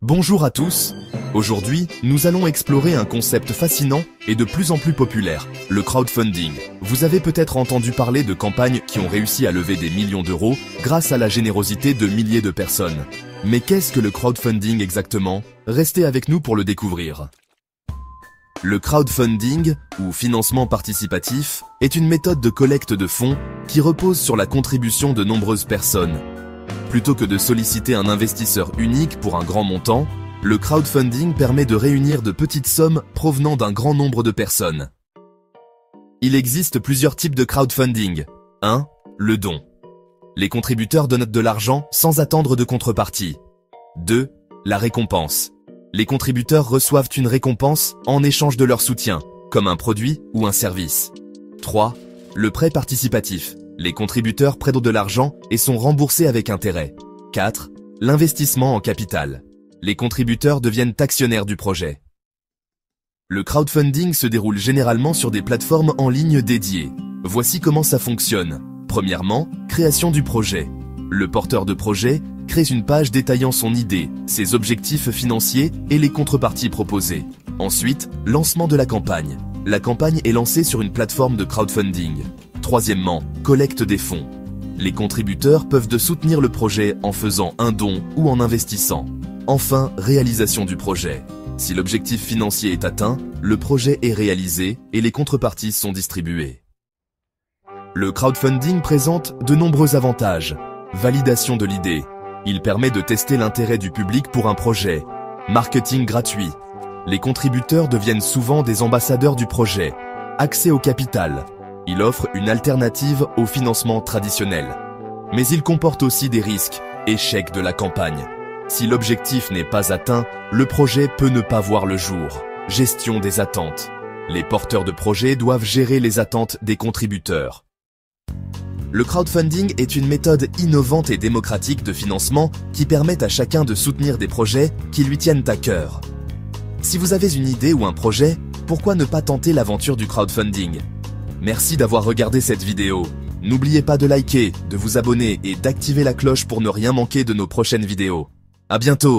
Bonjour à tous. Aujourd'hui, nous allons explorer un concept fascinant et de plus en plus populaire, le crowdfunding. Vous avez peut-être entendu parler de campagnes qui ont réussi à lever des millions d'euros grâce à la générosité de milliers de personnes. Mais qu'est-ce que le crowdfunding exactement? Restez avec nous pour le découvrir. Le crowdfunding, ou financement participatif, est une méthode de collecte de fonds qui repose sur la contribution de nombreuses personnes. Plutôt que de solliciter un investisseur unique pour un grand montant, le crowdfunding permet de réunir de petites sommes provenant d'un grand nombre de personnes. Il existe plusieurs types de crowdfunding. 1. Le don. Les contributeurs donnent de l'argent sans attendre de contrepartie. 2. La récompense. Les contributeurs reçoivent une récompense en échange de leur soutien, comme un produit ou un service. 3. Le prêt participatif. Les contributeurs prêtent de l'argent et sont remboursés avec intérêt. 4. L'investissement en capital. Les contributeurs deviennent actionnaires du projet. Le crowdfunding se déroule généralement sur des plateformes en ligne dédiées. Voici comment ça fonctionne. Premièrement, création du projet. Le porteur de projet crée une page détaillant son idée, ses objectifs financiers et les contreparties proposées. Ensuite, lancement de la campagne. La campagne est lancée sur une plateforme de crowdfunding. Troisièmement, collecte des fonds. Les contributeurs peuvent soutenir le projet en faisant un don ou en investissant. Enfin, réalisation du projet. Si l'objectif financier est atteint, le projet est réalisé et les contreparties sont distribuées. Le crowdfunding présente de nombreux avantages. Validation de l'idée. Il permet de tester l'intérêt du public pour un projet. Marketing gratuit. Les contributeurs deviennent souvent des ambassadeurs du projet. Accès au capital. Il offre une alternative au financement traditionnel. Mais il comporte aussi des risques, échec de la campagne. Si l'objectif n'est pas atteint, le projet peut ne pas voir le jour. Gestion des attentes. Les porteurs de projet doivent gérer les attentes des contributeurs. Le crowdfunding est une méthode innovante et démocratique de financement qui permet à chacun de soutenir des projets qui lui tiennent à cœur. Si vous avez une idée ou un projet, pourquoi ne pas tenter l'aventure du crowdfunding? Merci d'avoir regardé cette vidéo. N'oubliez pas de liker, de vous abonner et d'activer la cloche pour ne rien manquer de nos prochaines vidéos. À bientôt!